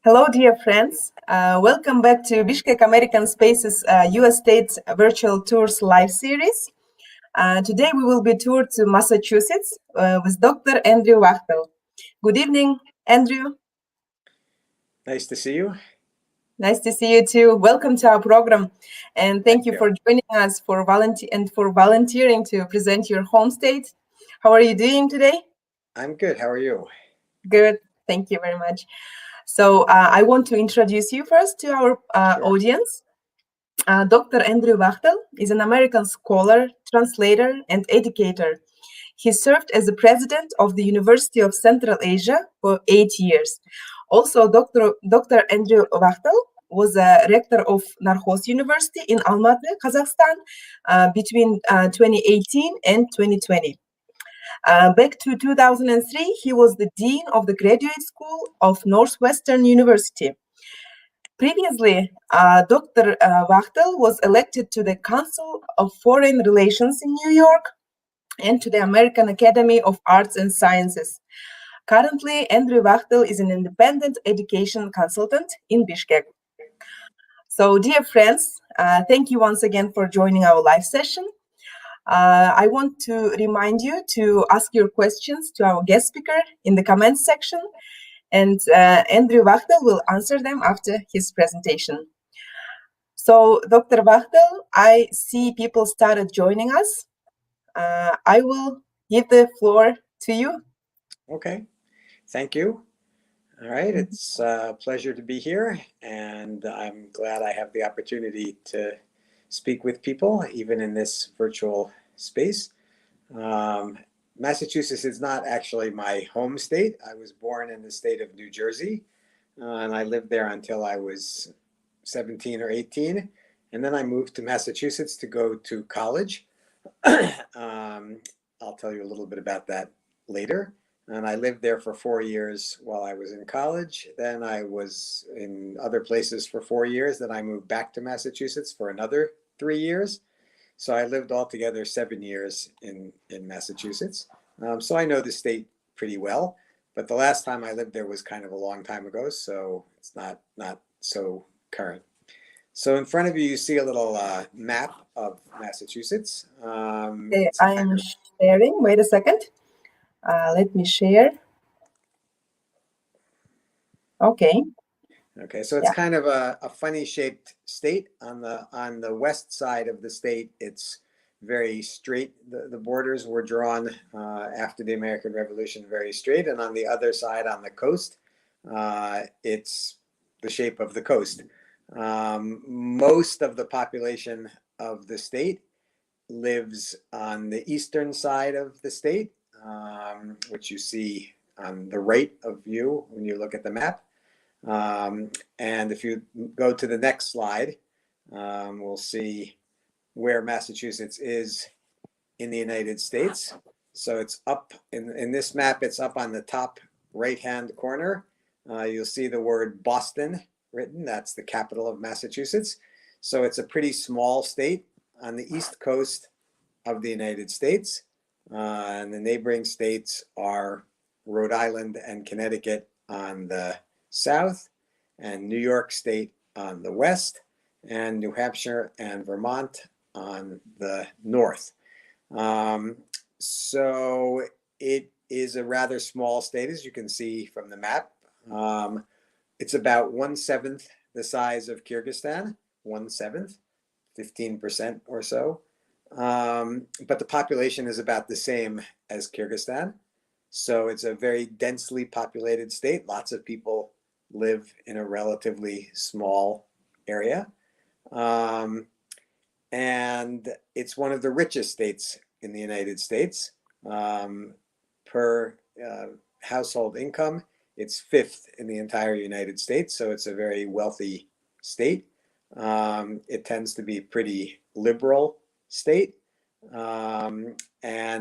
Hello, dear friends. Welcome back to Bishkek American Spaces US State Virtual Tours live series. Today we will be toured to Massachusetts with Dr. Andrew Wachtel. Good evening, Andrew. Nice to see you. Nice to see you too. Welcome to our program, and thank you you. for joining us for volunteering to present your home state. How are you doing today? I'm good. How are you? Good. Thank you very much. So I want to introduce you first to our Sure. audience. Dr. Andrew Wachtel is an American scholar, translator, and educator. He served as the president of the University of Central Asia for 8 years. Also, Dr. Andrew Wachtel was a rector of Narhos University in Almaty, Kazakhstan, between 2018 and 2020. Back to 2003, he was the dean of the Graduate School of Northwestern University. Previously, Dr. Wachtel was elected to the Council of Foreign Relations in New York and to the American Academy of Arts and Sciences. Currently, Andrew Wachtel is an independent education consultant in Bishkek. So, dear friends, thank you once again for joining our live session. I want to remind you to ask your questions to our guest speaker in the comments section, and Andrew Wachtel will answer them after his presentation. So, Dr. Wachtel, I see people started joining us. I will give the floor to you. Okay. Thank you. All right. It's a pleasure to be here, and I'm glad I have the opportunity to speak with people, even in this virtual space. Massachusetts is not actually my home state. I was born in the state of New Jersey, and I lived there until I was 17 or 18. And then I moved to Massachusetts to go to college. I'll tell you a little bit about that later. And I lived there for 4 years while I was in college. Then I was in other places for 4 years. Then I moved back to Massachusetts for another 3 years. So I lived altogether 7 years in Massachusetts. So I know the state pretty well. But the last time I lived there was kind of a long time ago, so it's not so current. So in front of you, you see a little map of Massachusetts. I am sharing. Wait a second. Let me share. Okay. Okay, so it's kind of a funny shaped state. On the west side of the state, it's very straight. The borders were drawn after the American Revolution very straight. And on the other side, on the coast, it's the shape of the coast. Most of the population of the state lives on the eastern side of the state, which you see on the right of you when you look at the map. And if you go to the next slide, we'll see where Massachusetts is in the United States. So it's up in this map, it's up on the top right-hand corner. You'll see the word Boston written. That's the capital of Massachusetts. So it's a pretty small state on the east coast of the United States. And the neighboring states are Rhode Island and Connecticut on the south, and New York State on the west, and New Hampshire and Vermont on the north. So it is a rather small state, as you can see from the map. It's about 1/7 the size of Kyrgyzstan, 1/7, 15% or so. But the population is about the same as Kyrgyzstan. So it's a very densely populated state. Lots of people live in a relatively small area. And it's one of the richest states in the United States. Per household income, it's fifth in the entire United States. So it's a very wealthy state. It tends to be a pretty liberal state. And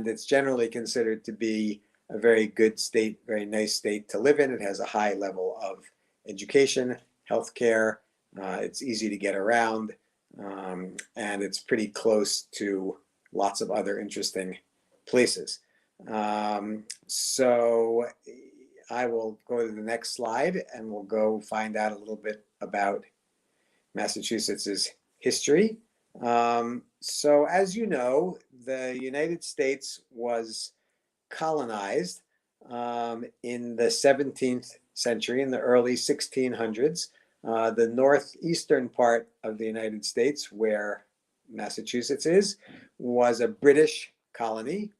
it's generally considered to be a very good state, very nice state to live in. It has a high level of education, healthcare. It's easy to get around, and it's pretty close to lots of other interesting places. So I will go to the next slide and we'll go find out a little bit about Massachusetts's history. So as you know, the United States was colonized in the 17th century, in the early 1600s. The northeastern part of the United States, where Massachusetts is, was a British colony.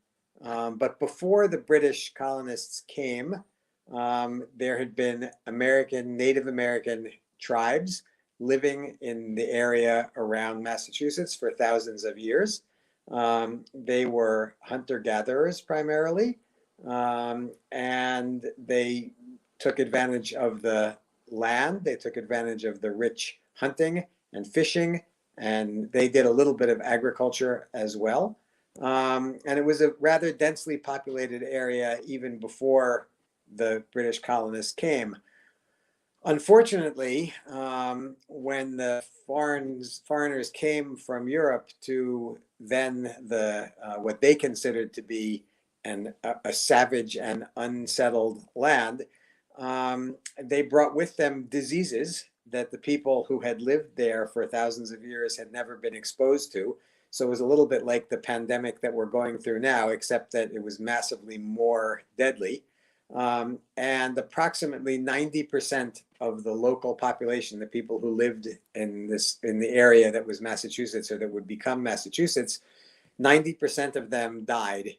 But before the British colonists came, there had been Native American tribes living in the area around Massachusetts for thousands of years. They were hunter-gatherers primarily, and they took advantage of the land. They took advantage of the rich hunting and fishing, and they did a little bit of agriculture as well. And it was a rather densely populated area even before the British colonists came. Unfortunately, when the foreigners came from Europe to then what they considered to be a savage and unsettled land, they brought with them diseases that the people who had lived there for thousands of years had never been exposed to. So it was a little bit like the pandemic that we're going through now, except that it was massively more deadly. And approximately 90% of the local population, the people who lived in the area that was Massachusetts or that would become Massachusetts, 90% of them died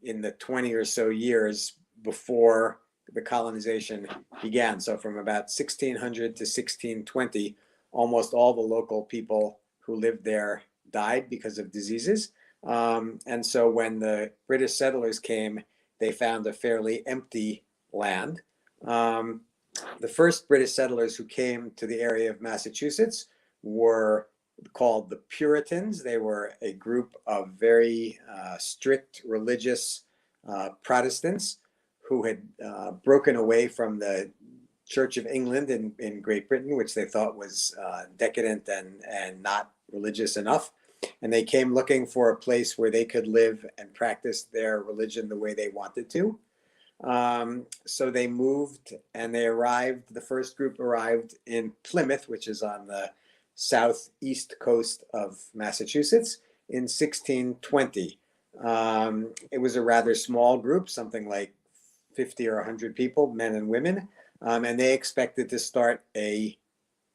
in the 20 or so years before the colonization began. So from about 1600 to 1620, almost all the local people who lived there died because of diseases. And so when the British settlers came, they found a fairly empty land. The first British settlers who came to the area of Massachusetts were called the Puritans. They were a group of very strict religious Protestants who had broken away from the Church of England in Great Britain, which they thought was decadent and not religious enough. And they came looking for a place where they could live and practice their religion the way they wanted to. So they moved and they arrived. The first group arrived in Plymouth, which is on the southeast coast of Massachusetts, in 1620. It was a rather small group, something like 50 or 100 people, men and women, and they expected to start a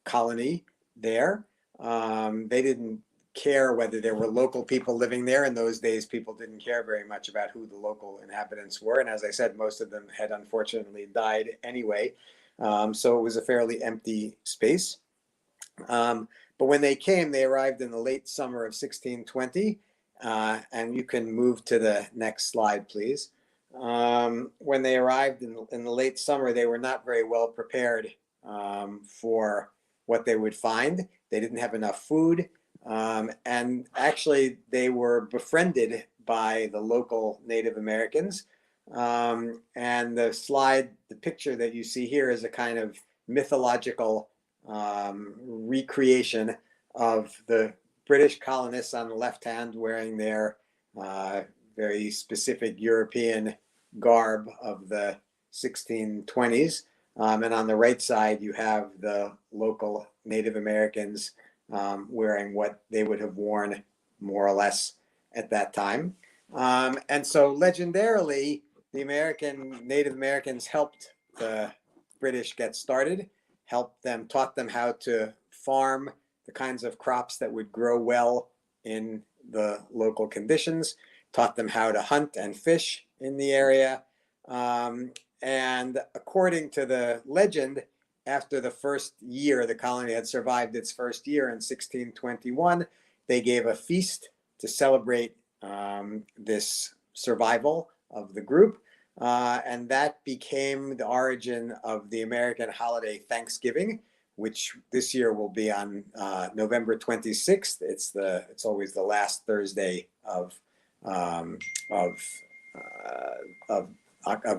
colony there. They didn't care whether there were local people living there. In those days, people didn't care very much about who the local inhabitants were. And as I said, most of them had unfortunately died anyway. So it was a fairly empty space. But when they came, they arrived in the late summer of 1620. And you can move to the next slide, please. When they arrived in the late summer, they were not very well prepared for what they would find. They didn't have enough food. And actually, they were befriended by the local Native Americans. And the picture that you see here is a kind of mythological recreation of the British colonists on the left hand wearing their very specific European garb of the 1620s. And on the right side, you have the local Native Americans wearing what they would have worn more or less at that time. And so legendarily, the Native Americans helped the British get started, taught them how to farm the kinds of crops that would grow well in the local conditions, taught them how to hunt and fish in the area. And according to the legend, after the first year, the colony had survived its first year in 1621, they gave a feast to celebrate this survival of the group. And that became the origin of the American holiday Thanksgiving, which this year will be on November 26th. It's always the last Thursday of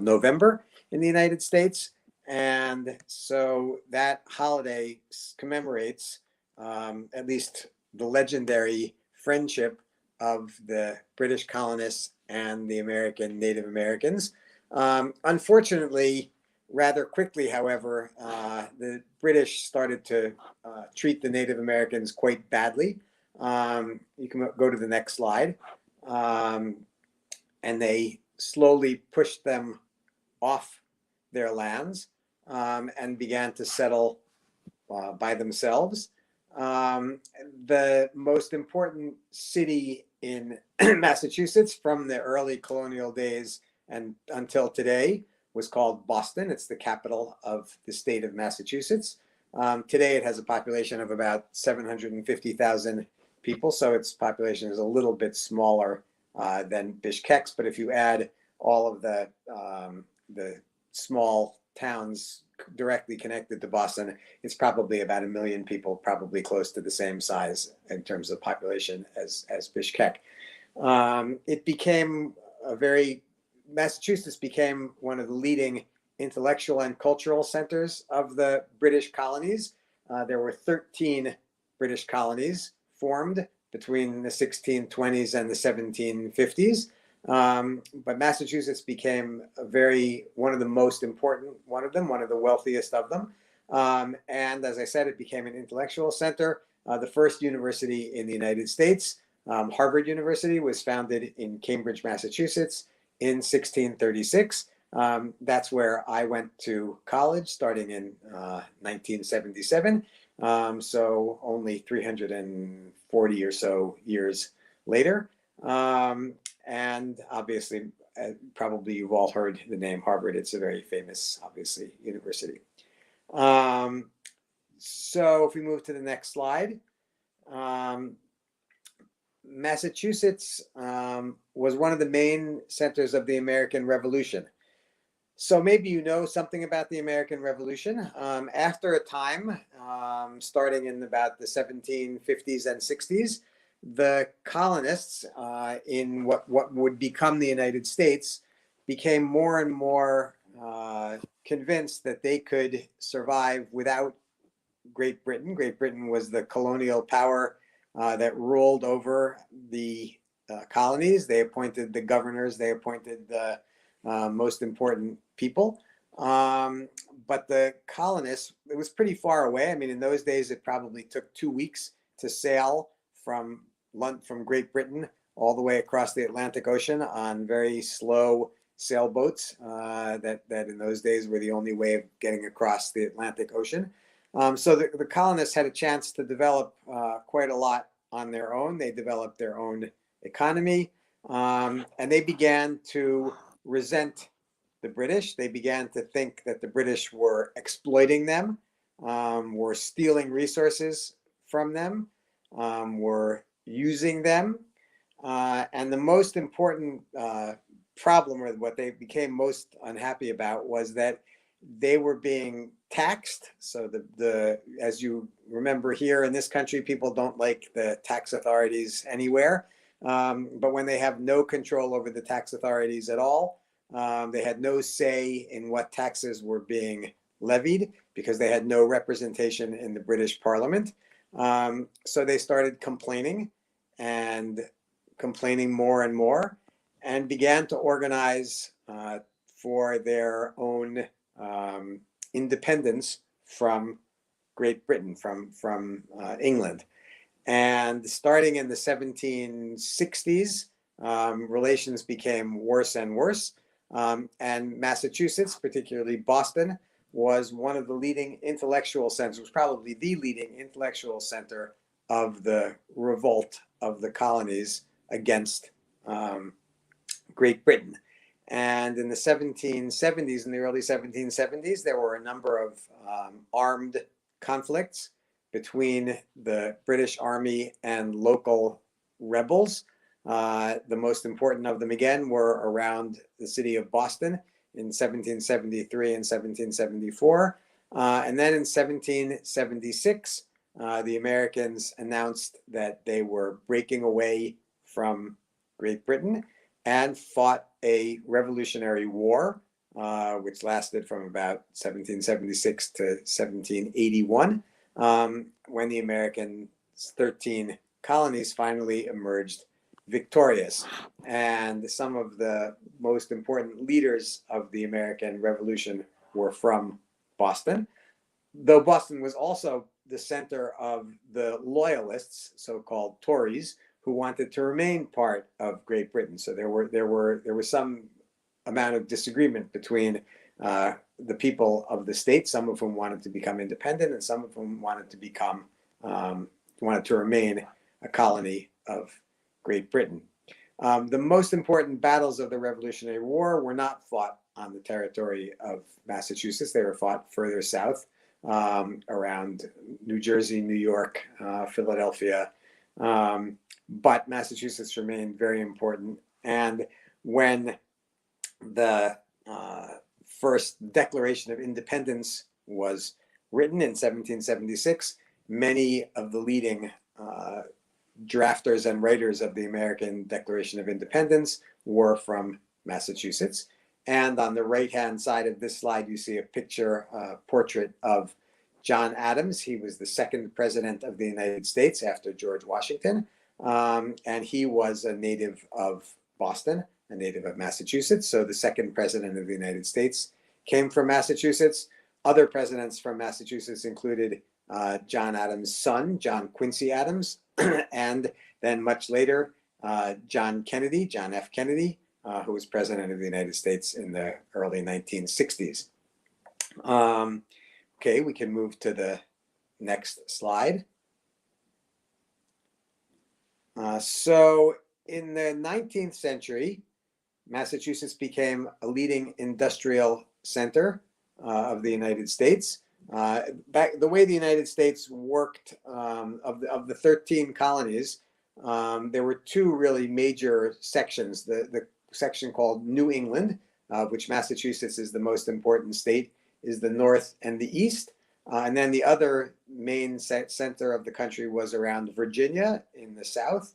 November in the United States. And so that holiday commemorates at least the legendary friendship of the British colonists and the Native Americans. Unfortunately, rather quickly, however, the British started to treat the Native Americans quite badly. You can go to the next slide. And they slowly pushed them off their lands and began to settle by themselves. The most important city in Massachusetts from the early colonial days and until today was called Boston. It's the capital of the state of Massachusetts. Today it has a population of about 750,000 people, so its population is a little bit smaller than Bishkek's, but if you add all of the small towns directly connected to Boston, it's probably about 1 million people, probably close to the same size in terms of population as Bishkek. It became Massachusetts became one of the leading intellectual and cultural centers of the British colonies. There were 13 British colonies formed between the 1620s and the 1750s. But Massachusetts became one of the most important one of the wealthiest of them. And as I said, it became an intellectual center. The first university in the United States, Harvard University, was founded in Cambridge, Massachusetts in 1636. That's where I went to college starting in 1977. So only 340 or so years later. And obviously, probably you've all heard the name Harvard. It's a very famous, obviously, university. So if we move to the next slide, Massachusetts was one of the main centers of the American Revolution. So maybe you know something about the American Revolution. After a time, starting in about the 1750s and 60s, the colonists in what would become the United States became more and more convinced that they could survive without Great Britain. Great Britain was the colonial power that ruled over the colonies. They appointed the governors, they appointed the most important people. But the colonists, it was pretty far away. I mean, in those days, it probably took 2 weeks to sail from Great Britain all the way across the Atlantic Ocean on very slow sailboats that in those days were the only way of getting across the Atlantic Ocean. So the colonists had a chance to develop quite a lot on their own. They developed their own economy, and they began to resent the British. They began to think that the British were exploiting them, were stealing resources from them, were using them. And the most important problem, or what they became most unhappy about, was that they were being taxed. So as you remember, here in this country, people don't like the tax authorities anywhere. But when they have no control over the tax authorities at all, they had no say in what taxes were being levied because they had no representation in the British Parliament. So they started complaining more and more, and began to organize for their own independence from Great Britain, from England. And starting in the 1760s, relations became worse and worse. And Massachusetts, particularly Boston, was one of the leading intellectual centers, was probably the leading intellectual center of the revolt of the colonies against Great Britain. And in the 1770s, in the early 1770s, there were a number of armed conflicts between the British Army and local rebels. The most important of them, again, were around the city of Boston in 1773 and 1774. And then in 1776, the Americans announced that they were breaking away from Great Britain and fought a Revolutionary War, which lasted from about 1776 to 1781, when the American 13 colonies finally emerged victorious. And some of the most important leaders of the American Revolution were from Boston, though Boston was also the center of the loyalists, so-called Tories, who wanted to remain part of Great Britain. So there was some amount of disagreement between the people of the state, some of whom wanted to become independent, and some of whom wanted to remain a colony of Great Britain. The most important battles of the Revolutionary War were not fought on the territory of Massachusetts. They were fought further south, around New Jersey, New York, Philadelphia. But Massachusetts remained very important. And when the first Declaration of Independence was written in 1776, many of the leading drafters and writers of the American Declaration of Independence were from Massachusetts. And on the right-hand side of this slide, you see a picture, portrait of John Adams. He was the second president of the United States after George Washington. And he was a native of Boston, a native of Massachusetts. So the second president of the United States came from Massachusetts. Other presidents from Massachusetts included John Adams' son, John Quincy Adams, and then much later, John F. Kennedy, who was president of the United States in the early 1960s. Okay, we can move to the next slide. So in the 19th century, Massachusetts became a leading industrial center of the United States. The way the United States worked, of the 13 colonies, there were two really major sections. The section called New England, which Massachusetts is the most important state, is the North and the East. And then the other main center of the country was around Virginia in the South.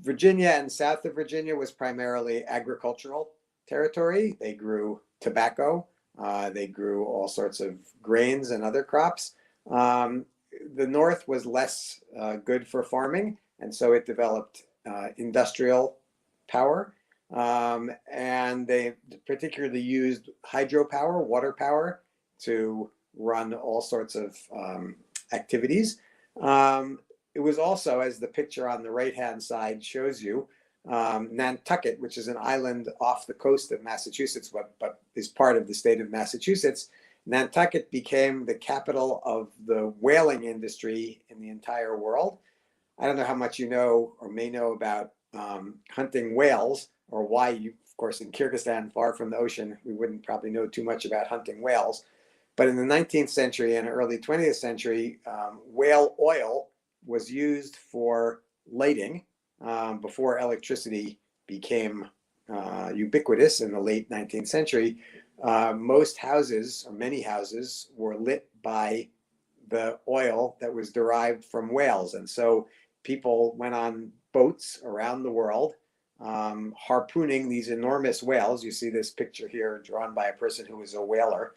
Virginia and south of Virginia was primarily agricultural territory. They grew tobacco. They grew all sorts of grains and other crops. The North was less good for farming, and so it developed industrial power. And they particularly used hydropower, water power, to run all sorts of activities. It was also, as the picture on the right-hand side shows you, Nantucket, which is an island off the coast of Massachusetts, but is part of the state of Massachusetts. Nantucket became the capital of the whaling industry in the entire world. I don't know how much you know or may know about hunting whales, or why you, of course, in Kyrgyzstan, far from the ocean, we wouldn't probably know too much about hunting whales. But in the 19th century and early 20th century, whale oil was used for lighting before electricity became ubiquitous in the late 19th century. Most houses, or many houses, were lit by the oil that was derived from whales. And so people went on boats around the world, harpooning these enormous whales. You see this picture here drawn by a person who was a whaler.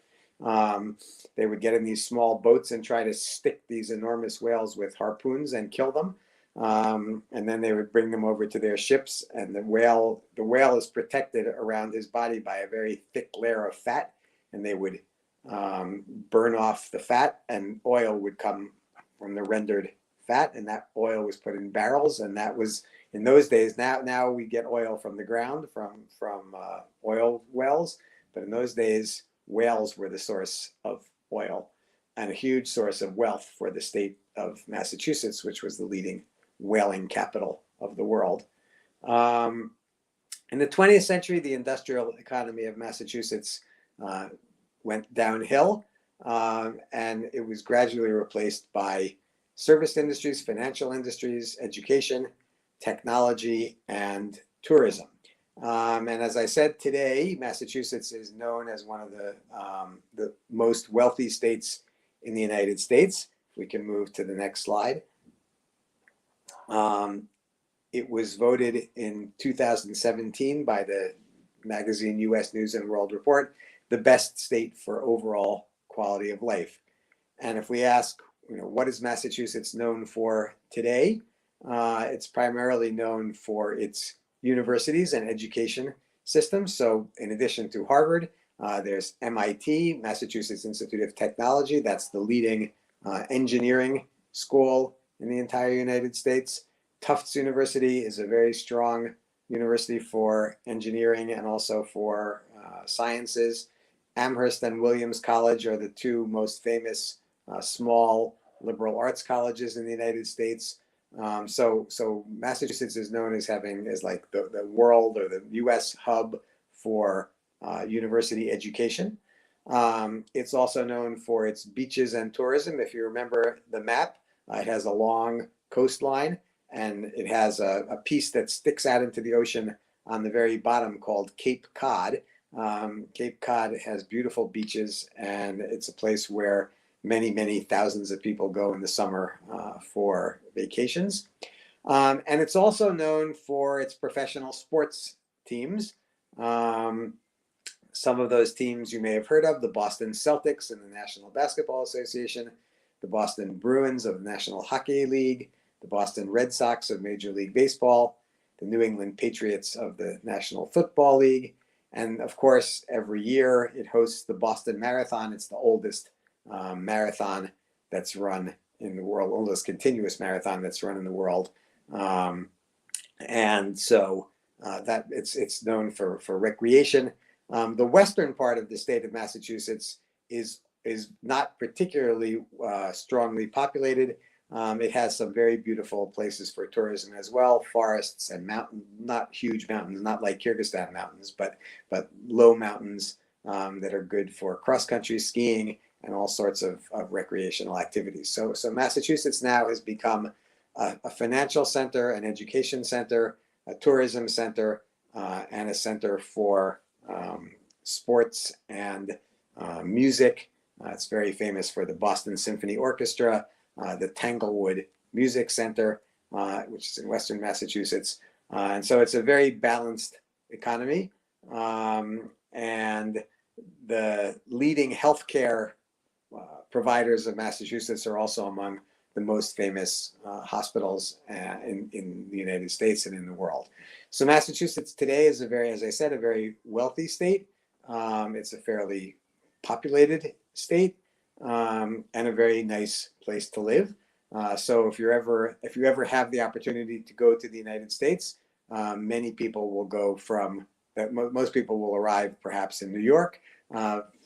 They would get in these small boats and try to stick these enormous whales with harpoons and kill them. And then they would bring them over to their ships, and the whale is protected around his body by a very thick layer of fat, and they would burn off the fat, and oil would come from the rendered fat, and that oil was put in barrels, and that was in those days. Now we get oil from the ground from oil wells, but in those days whales were the source of oil and a huge source of wealth for the state of Massachusetts, which was the leading whaling capital of the world. In the 20th century, the industrial economy of Massachusetts went downhill, and it was gradually replaced by service industries, financial industries, education, technology, and tourism. And as I said, today, Massachusetts is known as one of the most wealthy states in the United States. We can move to the next slide. It was voted in 2017 by the magazine U.S. News and World Report the best state for overall quality of life. And if we ask, what is Massachusetts known for today? It's primarily known for its universities and education system. So in addition to Harvard, there's MIT, Massachusetts Institute of Technology. That's the leading engineering school in the entire United States. Tufts University is a very strong university for engineering and also for sciences. Amherst and Williams College are the two most famous small liberal arts colleges in the United States. So Massachusetts is known as having as like the world or the U.S. hub for university education. It's also known for its beaches and tourism. If you remember the map, it has a long coastline and it has a piece that sticks out into the ocean on the very bottom called Cape Cod. Cape Cod has beautiful beaches and it's a place where many thousands of people go in the summer for vacations. And it's also known for its professional sports teams. Some of those teams you may have heard of: the Boston Celtics in the National Basketball Association, the Boston Bruins of the National Hockey League, the Boston Red Sox of Major League Baseball, the New England Patriots of the National Football League, and of course, every year it hosts the Boston Marathon. It's the oldest marathon that's run in the world, oldest continuous marathon that's run in the world. And so that it's known for recreation. The western part of the state of Massachusetts is not particularly strongly populated. It has some very beautiful places for tourism as well, forests and mountains, not huge mountains, not like Kyrgyzstan mountains, but low mountains that are good for cross-country skiing and all sorts of recreational activities. So Massachusetts now has become a financial center, an education center, a tourism center, and a center for sports and music. It's very famous for the Boston Symphony Orchestra, the Tanglewood Music Center, which is in Western Massachusetts. And so it's a very balanced economy. And the leading healthcare providers of Massachusetts are also among the most famous hospitals in the United States and in the world. So Massachusetts today is as I said, a very wealthy state. It's a fairly populated state and a very nice place to live. So if you ever have the opportunity to go to the United States, many people will go most people will arrive perhaps in New York.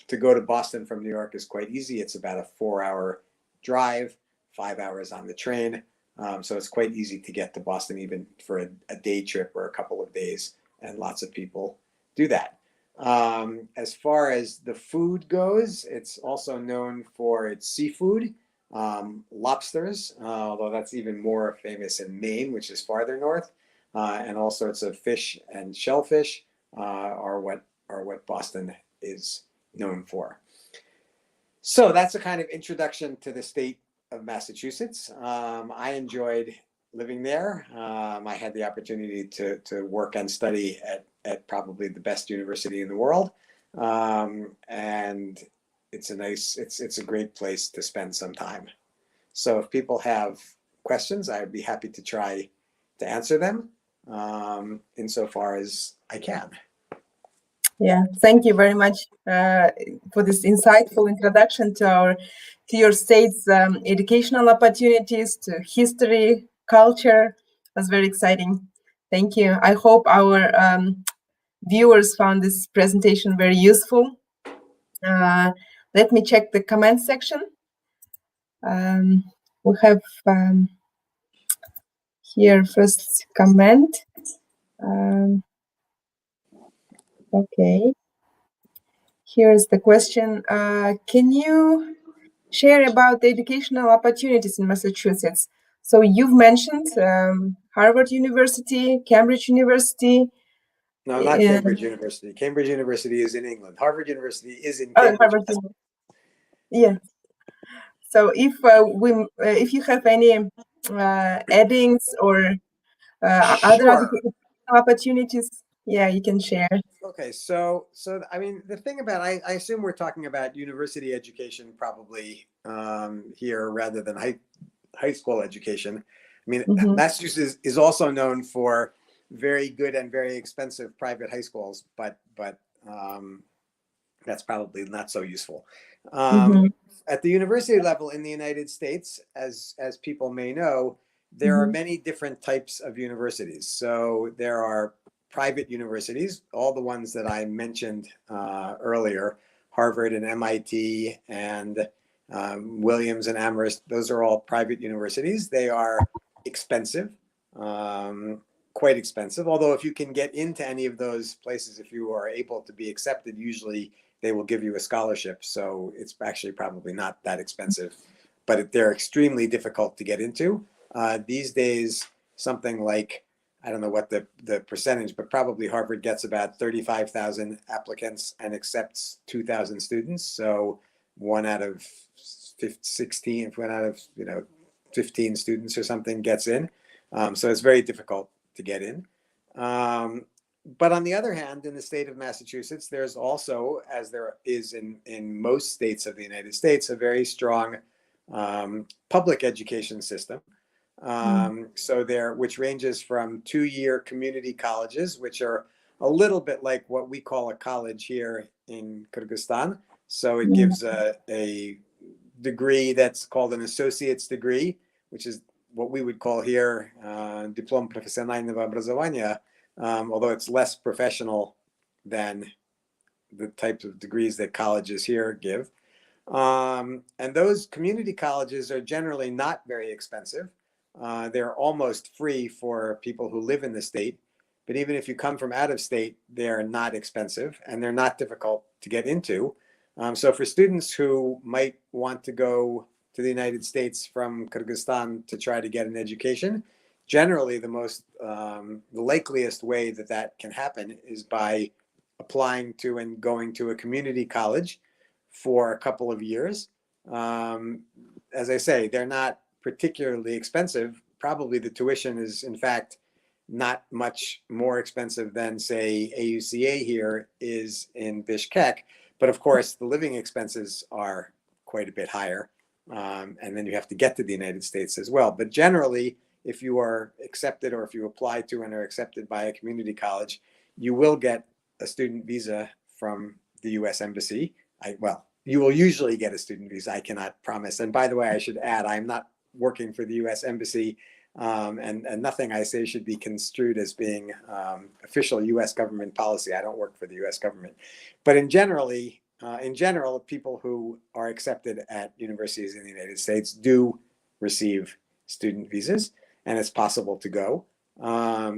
To go to Boston from New York is quite easy. It's about a 4-hour drive, 5 hours on the train. So it's quite easy to get to Boston even for a day trip or a couple of days, and lots of people do that. As far as the food goes, it's also known for its seafood, lobsters, although that's even more famous in Maine, which is farther north, and all sorts of fish and shellfish are what Boston is known for. So that's a kind of introduction to the state of Massachusetts. I enjoyed living there. I had the opportunity to work and study at probably the best university in the world. And it's a great place to spend some time. So if people have questions, I'd be happy to try to answer them insofar as I can. Yeah, thank you very much for this insightful introduction to your state's educational opportunities, to history, culture. It was very exciting. Thank you. I hope our viewers found this presentation very useful. Let me check the comment section. We have here first comment. Okay. Here's the question. Can you share about the educational opportunities in Massachusetts? So you've mentioned Harvard University, Cambridge University. No, not Cambridge University. Cambridge University is in England. Harvard University is in Cambridge. Harvard University. Yeah. So if you have any addings or other opportunities, yeah, you can share. Okay, so I mean, the thing about I assume we're talking about university education probably here rather than high school education. I mean, Mm-hmm. Massachusetts is also known for very good and very expensive private high schools, but that's probably not so useful. Mm-hmm. At the university level in the United States, as people may know, there are Mm-hmm. many different types of universities. So there are private universities, all the ones that I mentioned earlier, Harvard and MIT and Williams and Amherst. Those are all private universities. They are expensive, quite expensive. Although if you can get into any of those places, if you are able to be accepted, usually they will give you a scholarship. So it's actually probably not that expensive, but they're extremely difficult to get into. These days, something like, I don't know what the percentage, but probably Harvard gets about 35,000 applicants and accepts 2,000 students. So one out of 16, one out of 15 students or something gets in. So it's very difficult to get in. But on the other hand, in the state of Massachusetts, there's also, as there is in most states of the United States, a very strong public education system. So there, which ranges from 2-year community colleges, which are a little bit like what we call a college here in Kyrgyzstan. So it gives a degree that's called an associate's degree, which is what we would call here диплом профессионального образования, although it's less professional than the types of degrees that colleges here give. And those community colleges are generally not very expensive. They're almost free for people who live in the state. But even if you come from out of state, they're not expensive and they're not difficult to get into. So for students who might want to go to the United States from Kyrgyzstan to try to get an education, generally the likeliest way that that can happen is by applying to and going to a community college for a couple of years. As I say, they're not particularly expensive. Probably the tuition is, in fact, not much more expensive than, say, AUCA here is in Bishkek. But of course, the living expenses are quite a bit higher. And then you have to get to the United States as well. But generally, if you are accepted or if you apply to and are accepted by a community college, you will get a student visa from the US Embassy. You will usually get a student visa. I cannot promise. And by the way, I should add, I'm not working for the US Embassy, and nothing I say should be construed as being official US government policy. I don't work for the US government. But in general, people who are accepted at universities in the United States do receive student visas, and it's possible to go.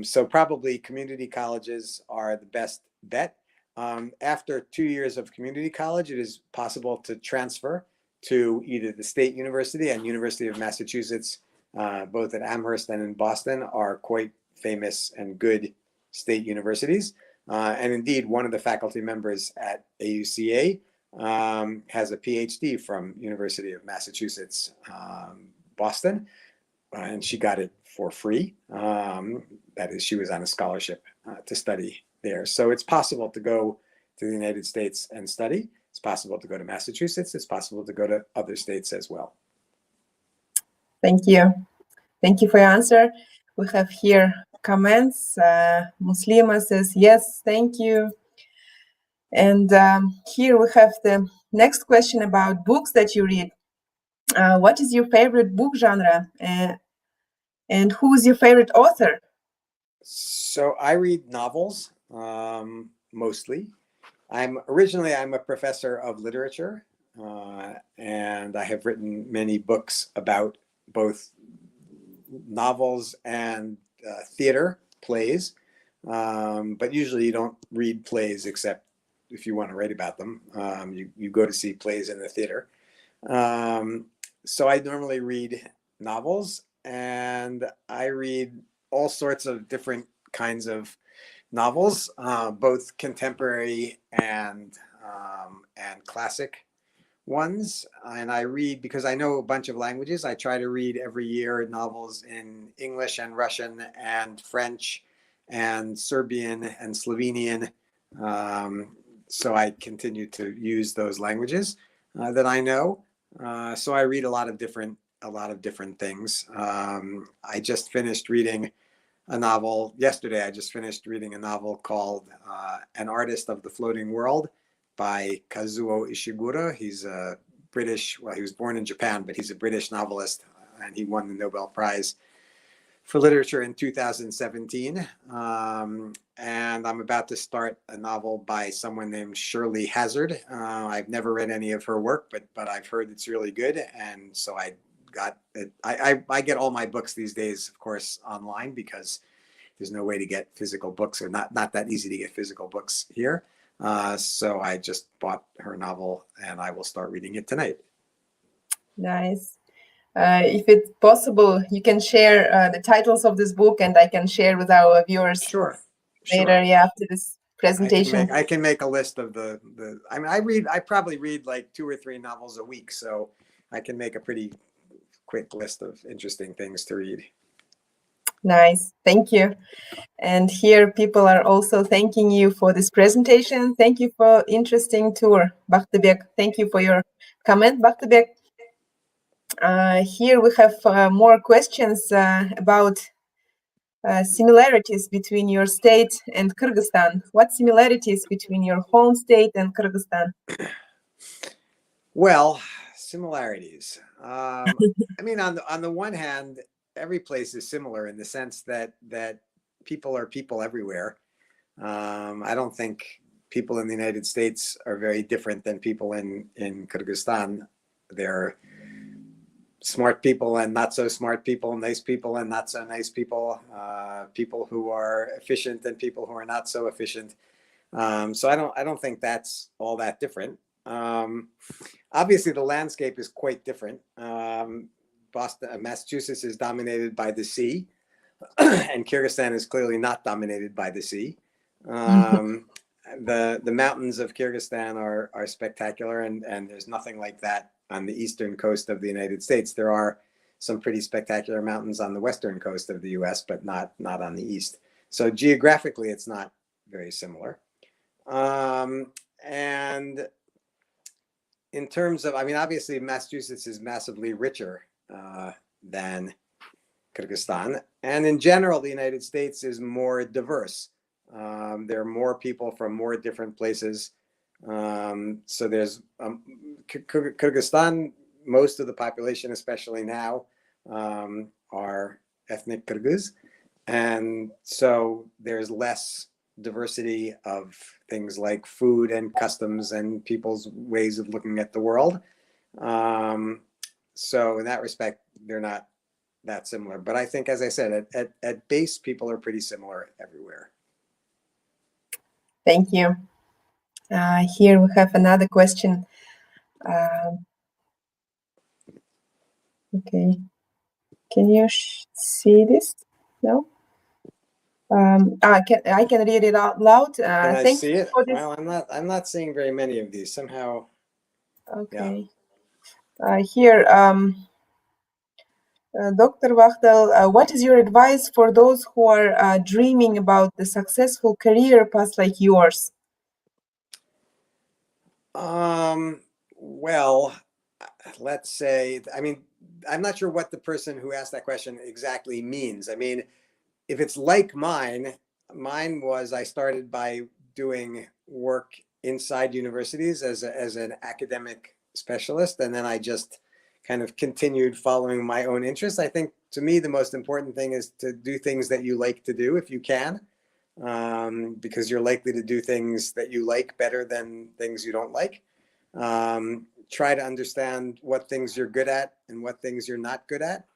So probably community colleges are the best bet. After 2 years of community college, it is possible to transfer to either the State University and University of Massachusetts, both at Amherst and in Boston, are quite famous and good state universities. And indeed, one of the faculty members at AUCA has a PhD from University of Massachusetts, Boston, and she got it for free. That is, she was on a scholarship to study there. So it's possible to go to the United States and study. It's possible to go to Massachusetts. It's possible to go to other states as well. Thank you. Thank you for your answer. We have here comments. Muslima says, yes, thank you. And here we have the next question about books that you read. What is your favorite book genre? And who is your favorite author? So I read novels, mostly. I'm a professor of literature, and I have written many books about both novels and theater plays. But usually you don't read plays except if you want to write about them. You go to see plays in the theater. So I normally read novels, and I read all sorts of different kinds of novels, both contemporary and classic ones. And I read, because I know a bunch of languages, I try to read every year novels in English and Russian and French and Serbian and Slovenian. So I continue to use those languages that I know. So I read a lot of different a lot of different things. I just finished reading a novel yesterday. I just finished reading a novel called An Artist of the Floating World by Kazuo Ishiguro. He's a British, well, he was born in Japan, but he's a British novelist, and he won the Nobel Prize for Literature in 2017. And I'm about to start a novel by someone named Shirley Hazard. I've never read any of her work, but I've heard it's really good. And so I got it. I get all my books these days, of course, online, because there's no way to get physical books, or not that easy to get physical books here. So I just bought her novel, and I will start reading it tonight. Nice. If it's possible, you can share the titles of this book, and I can share with our viewers Sure. later, yeah, after this presentation. I can make a list of the. I mean, I probably read like 2 or 3 novels a week, so I can make a pretty quick list of interesting things to read. Nice, thank you. And here people are also thanking you for this presentation. Thank you for interesting tour, Bahtibek. Thank you for your comment, Bahtibek. Here we have more questions about similarities between your state and Kyrgyzstan. What similarities between your home state and Kyrgyzstan? Well, similarities. I mean, on the one hand, every place is similar in the sense that people are people everywhere. I don't think people in the United States are very different than people in Kyrgyzstan. They're smart people and not so smart people, nice people and not so nice people, people who are efficient and people who are not so efficient. So I don't think that's all that different. Obviously, the landscape is quite different. Massachusetts is dominated by the sea, and Kyrgyzstan is clearly not dominated by the sea. The mountains of Kyrgyzstan are spectacular, and there's nothing like that on the eastern coast of the United States. There are some pretty spectacular mountains on the western coast of the U.S., but not on the east. So geographically, it's not very similar. And in terms of, I mean, obviously Massachusetts is massively richer than Kyrgyzstan. And in general, the United States is more diverse. There are more people from more different places. So there's Kyrgyzstan, most of the population, especially now, are ethnic Kyrgyz. And so there's less diversity of things like food and customs and people's ways of looking at the world. So in that respect, they're not that similar. But I think, as I said, at base, people are pretty similar everywhere. Thank you. Here we have another question. Okay. Can you see this? No? I can read it out loud. Can I see it? Well, I'm not seeing very many of these somehow. Okay. Yeah. Here, Dr. Wachtel, what is your advice for those who are dreaming about the successful career path like yours? Well, let's say, I mean, I'm not sure what the person who asked that question exactly means. I mean, if it's like mine was, I started by doing work inside universities as an academic specialist, and then I just kind of continued following my own interests. I think, to me, the most important thing is to do things that you like to do if you can, because you're likely to do things that you like better than things you don't like. Try to understand what things you're good at and what things you're not good at,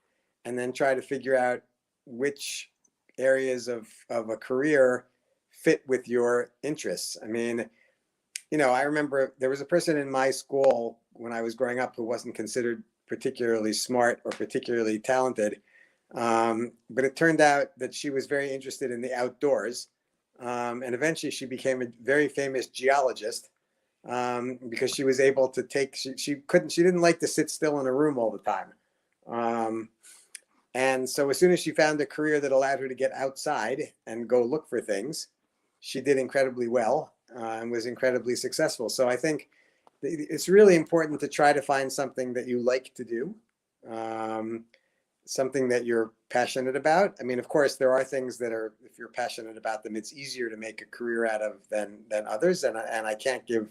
and then try to figure out which areas of a career fit with your interests. I mean, you know, I remember there was a person in my school when I was growing up who wasn't considered particularly smart or particularly talented, but it turned out that she was very interested in the outdoors, and eventually she became a very famous geologist, because she was able to take, she didn't like to sit still in a room all the time. And so as soon as she found a career that allowed her to get outside and go look for things, she did incredibly well, and was incredibly successful. So I think it's really important to try to find something that you like to do, something that you're passionate about. I mean, of course, there are things that are, if you're passionate about them, it's easier to make a career out of than others. And I can't give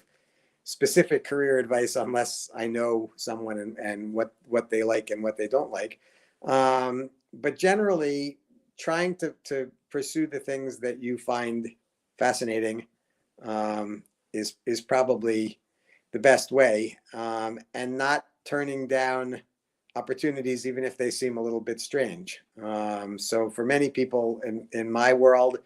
specific career advice unless I know someone and what they like and what they don't like. But generally, trying to pursue the things that you find fascinating is probably the best way, and not turning down opportunities even if they seem a little bit strange. So for many people in my world,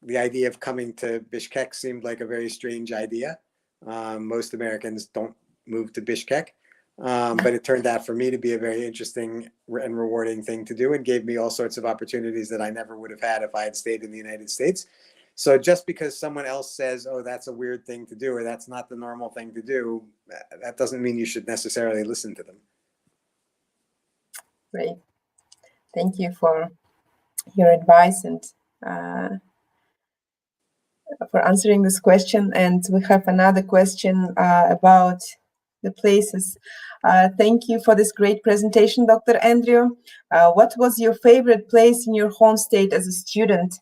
the idea of coming to Bishkek seemed like a very strange idea. Most Americans don't move to Bishkek, but it turned out for me to be a very interesting and rewarding thing to do, and gave me all sorts of opportunities that I never would have had if I had stayed in the United States. So just because someone else says, oh, that's a weird thing to do, or that's not the normal thing to do, that doesn't mean you should necessarily listen to them. Great. Thank you for your advice and for answering this question. And we have another question about the places. Thank you for this great presentation, Dr. Andrew. What was your favorite place in your home state as a student?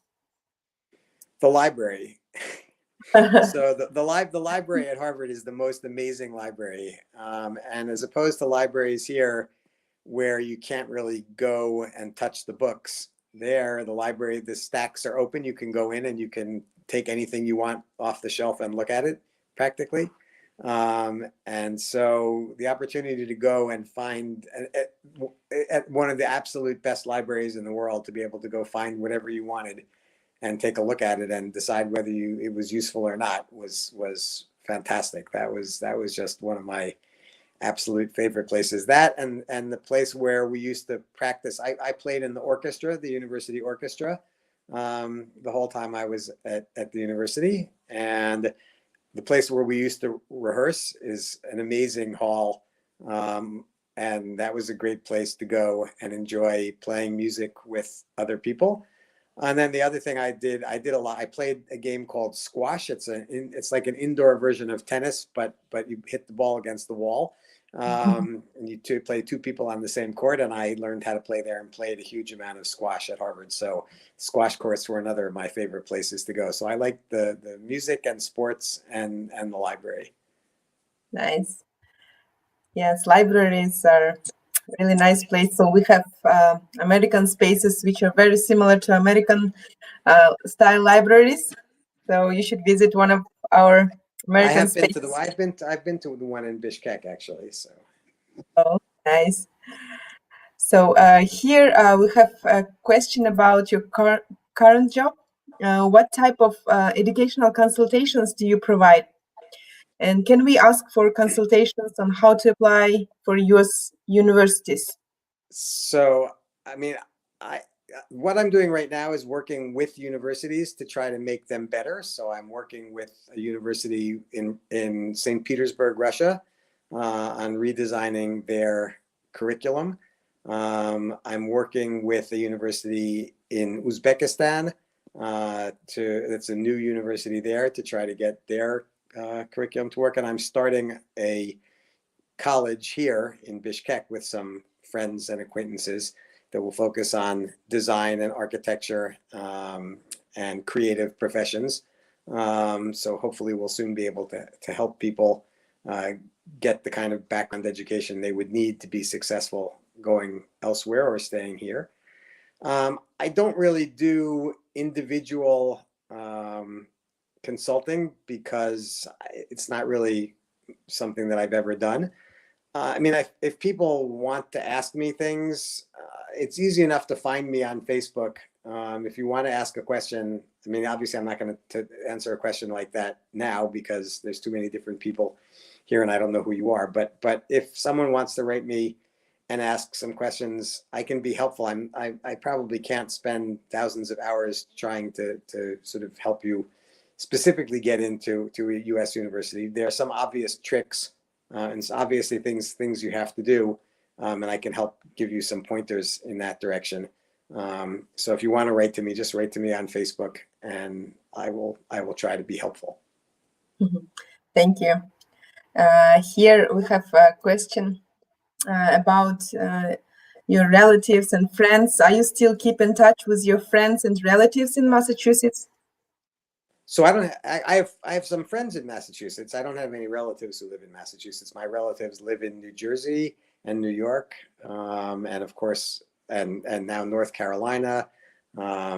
The library. So the library at Harvard is the most amazing library. And as opposed to libraries here, where you can't really go and touch the books, there, the library, the stacks are open. You can go in and you can take anything you want off the shelf and look at it practically. And so the opportunity to go and find at one of the absolute best libraries in the world, to be able to go find whatever you wanted and take a look at it and decide whether it was useful or not was fantastic. That was just one of my absolute favorite places. That and the place where we used to practice. I played in the orchestra, the university orchestra, the whole time I was at the university. And the place where we used to rehearse is an amazing hall. And that was a great place to go and enjoy playing music with other people. And then the other thing I did a lot. I played a game called squash. It's like an indoor version of tennis, but you hit the ball against the wall. And you play two people on the same court. And I learned how to play there and played a huge amount of squash at Harvard. So squash courts were another of my favorite places to go. So I like the music and sports and the library. Nice. Yes, libraries are really nice place. So we have American spaces which are very similar to American style libraries. So you should visit one of our American spaces. I've been to the one in Bishkek actually. So. Oh, nice. So here we have a question about your current job. What type of educational consultations do you provide? And can we ask for consultations on how to apply for US universities? So, I mean, what I'm doing right now is working with universities to try to make them better. So I'm working with a university in St. Petersburg, Russia, on redesigning their curriculum. I'm working with a university in Uzbekistan. It's a new university there, to try to get their curriculum to work. And I'm starting a college here in Bishkek with some friends and acquaintances that will focus on design and architecture and creative professions. So hopefully we'll soon be able to help people get the kind of background education they would need to be successful going elsewhere or staying here. I don't really do individual consulting because it's not really something that I've ever done. I mean, if people want to ask me things, it's easy enough to find me on Facebook. If you want to ask a question, I mean, obviously I'm not going to answer a question like that now because there's too many different people here and I don't know who you are. But if someone wants to write me and ask some questions, I can be helpful. I probably can't spend thousands of hours trying to sort of help you specifically get into a U.S. university. There are some obvious tricks and it's obviously things you have to do, and I can help give you some pointers in that direction. So if you want to write to me, just write to me on Facebook, and I will try to be helpful. Thank you. Here we have a question about your relatives and friends. Are you still keep in touch with your friends and relatives in Massachusetts? So I have some friends in Massachusetts. I don't have any relatives who live in Massachusetts. My relatives live in New Jersey and New York, and of course, and now North Carolina.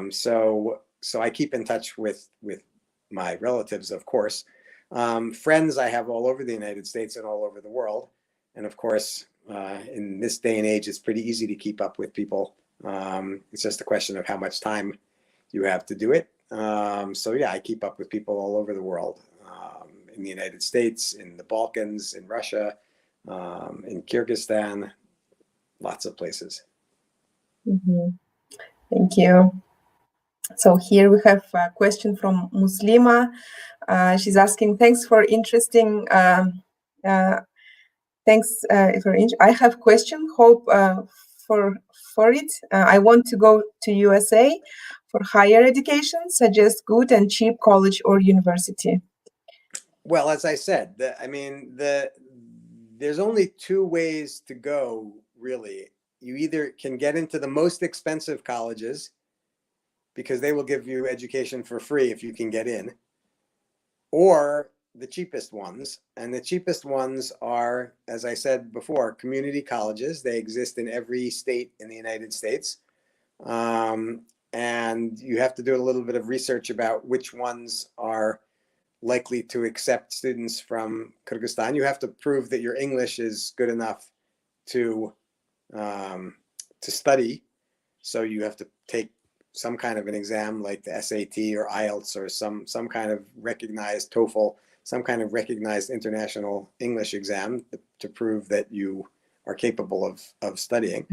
So I keep in touch with my relatives, of course. Friends I have all over the United States and all over the world, and of course, in this day and age, it's pretty easy to keep up with people. It's just a question of how much time you have to do it. So yeah, I keep up with people all over the world, in the United States, in the Balkans, in Russia, in Kyrgyzstan, lots of places. Mm-hmm. Thank you. So here we have a question from Muslima. She's asking, thanks for interesting, thanks I have question, hope for it. I want to go to USA for higher education, suggest good and cheap college or university. Well, as I said, there's only two ways to go, really. You either can get into the most expensive colleges because they will give you education for free if you can get in, or the cheapest ones. And the cheapest ones are, as I said before, community colleges. They exist in every state in the United States. And you have to do a little bit of research about which ones are likely to accept students from Kyrgyzstan. You have to prove that your English is good enough to study. So you have to take some kind of an exam like the SAT or IELTS or some kind of recognized TOEFL, some kind of recognized international English exam to prove that you are capable of studying.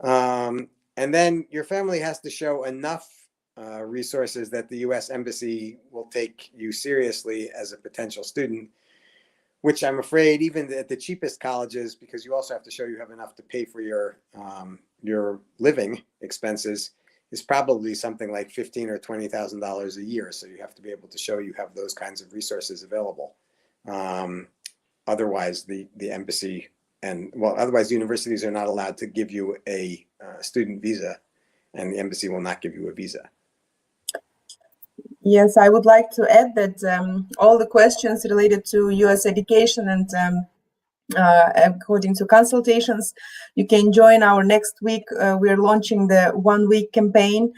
And then your family has to show enough resources that the U.S. Embassy will take you seriously as a potential student, which I'm afraid even at the cheapest colleges, because you also have to show you have enough to pay for your living expenses, is probably something like $15,000 or $20,000 a year. So you have to be able to show you have those kinds of resources available. Otherwise, the embassy otherwise universities are not allowed to give you a student visa, and the embassy will not give you a visa. Yes, I would like to add that all the questions related to U.S. education and according to consultations, you can join our next week. We're launching the 1 week campaign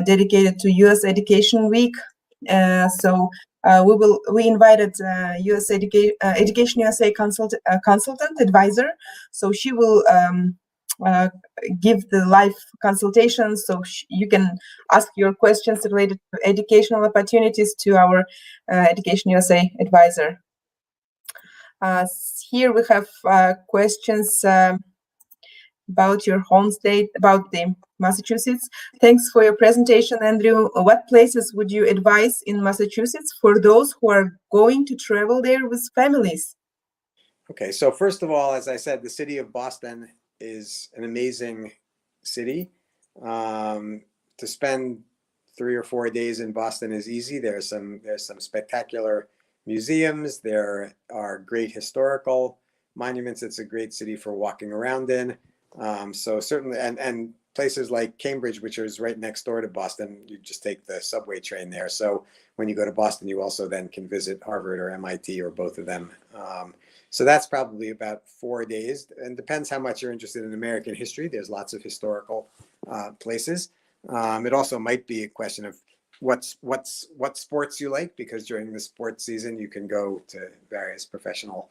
dedicated to U.S. Education Week. So we invited U.S. Education USA consultant advisor. So she will give the live consultation, so you can ask your questions related to educational opportunities to our Education USA advisor. Here we have questions about your home state, about the Massachusetts. Thanks for your presentation, Andrew. What places would you advise in Massachusetts for those who are going to travel there with families? Okay, so first of all, as I said, the city of Boston is an amazing city. To spend 3 or 4 days in Boston is easy. There's some spectacular museums. There are great historical monuments. It's a great city for walking around in. So certainly, and places like Cambridge, which is right next door to Boston, you just take the subway train there. So when you go to Boston, you also then can visit Harvard or MIT or both of them. So that's probably about 4 days, and depends how much you're interested in American history. There's lots of historical places. It also might be a question of what sports you like, because during the sports season you can go to various professional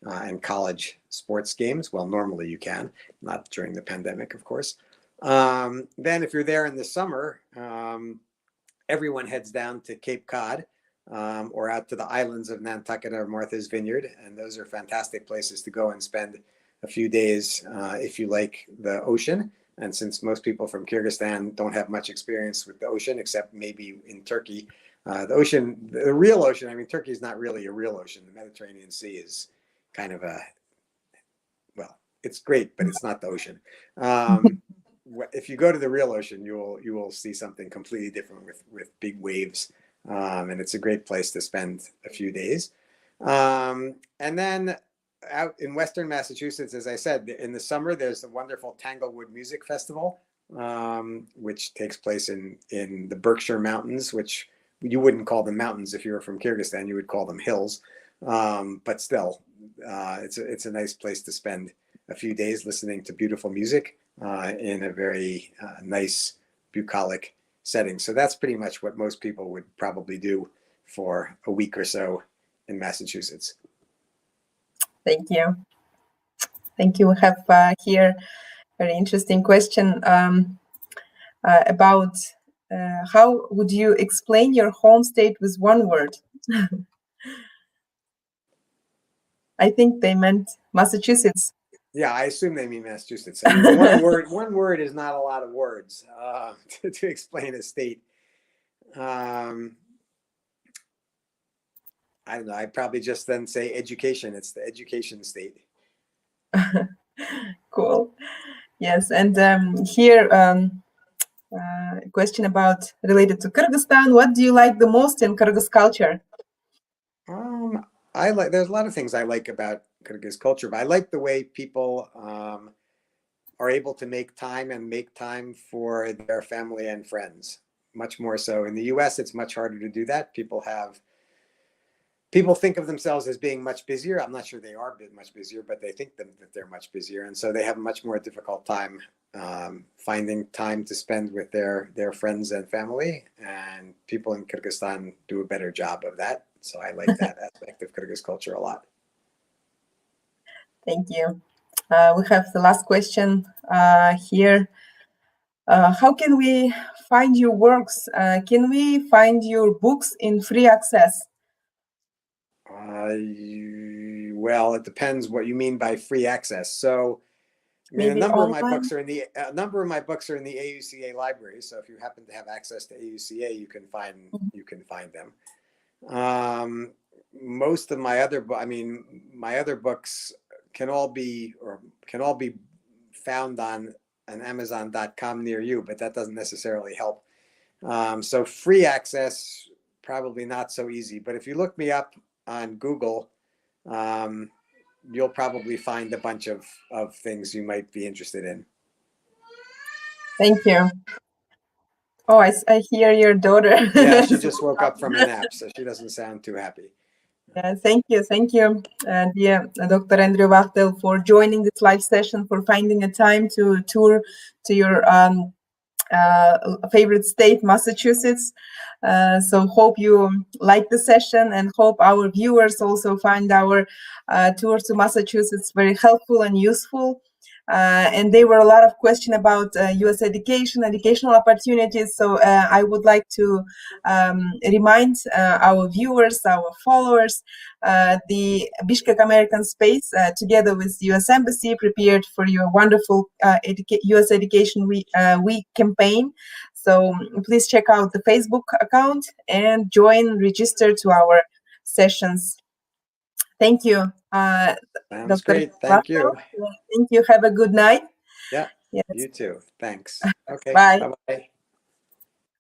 and college sports games. Well, normally you can, not during the pandemic, of course. Then if you're there in the summer, everyone heads down to Cape Cod. Or out to the islands of Nantucket or Martha's Vineyard. And those are fantastic places to go and spend a few days if you like the ocean. And since most people from Kyrgyzstan don't have much experience with the ocean, except maybe in Turkey, the ocean, the real ocean, I mean, Turkey is not really a real ocean. The Mediterranean Sea is kind of it's great, but it's not the ocean. If you go to the real ocean, you will see something completely different with big waves. And it's a great place to spend a few days. And then out in Western Massachusetts, as I said, in the summer, there's a wonderful Tanglewood Music Festival, which takes place in the Berkshire Mountains, which you wouldn't call them mountains if you were from Kyrgyzstan, you would call them hills. But still, it's a nice place to spend a few days listening to beautiful music in a very nice bucolic setting. So that's pretty much what most people would probably do for a week or so in Massachusetts. Thank you. Thank you. We have here a very interesting question about how would you explain your home state with one word? I think they meant Massachusetts. Yeah, I assume they mean Massachusetts. I mean, one word is not a lot of words to explain a state. I don't know. I'd probably just then say education. It's the education state. Cool. Yes, and here a question about related to Kyrgyzstan. What do you like the most in Kyrgyz culture? There's a lot of things I like about Kyrgyz culture, but I like the way people are able to make time for their family and friends. Much more so in the U.S., it's much harder to do that. People think of themselves as being much busier. I'm not sure they are much busier, but they think that they're much busier, and so they have a much more difficult time finding time to spend with their friends and family. And people in Kyrgyzstan do a better job of that. So I like that aspect of Kyrgyz culture a lot. Thank you. We have the last question here. How can we find your works? Can we find your books in free access? Well, it depends what you mean by free access. So, I mean, Maybe a number online? of my books are in the AUCA library. So, if you happen to have access to AUCA, you can find them. Most of my other books can all be found on an Amazon.com near you, but that doesn't necessarily help. So free access, probably not so easy. But if you look me up on Google, you'll probably find a bunch of things you might be interested in. Thank you. Oh, I hear your daughter. Yeah, she just woke up from a nap, so she doesn't sound too happy. Thank you, dear Dr. Andrew Wachtel, for joining this live session, for finding a time to tour to your favorite state, Massachusetts. So hope you like the session, and hope our viewers also find our tour to Massachusetts very helpful and useful. And there were a lot of questions about U.S. educational opportunities. So I would like to remind our viewers, our followers, the Bishkek American Space, together with U.S. Embassy, prepared for your wonderful U.S. Education Week campaign. So please check out the Facebook account and register to our sessions. Thank you. Sounds Dr. great. Thank you. Thank you. Have a good night. Yeah, yes. You too. Thanks. Okay. Bye. Bye-bye.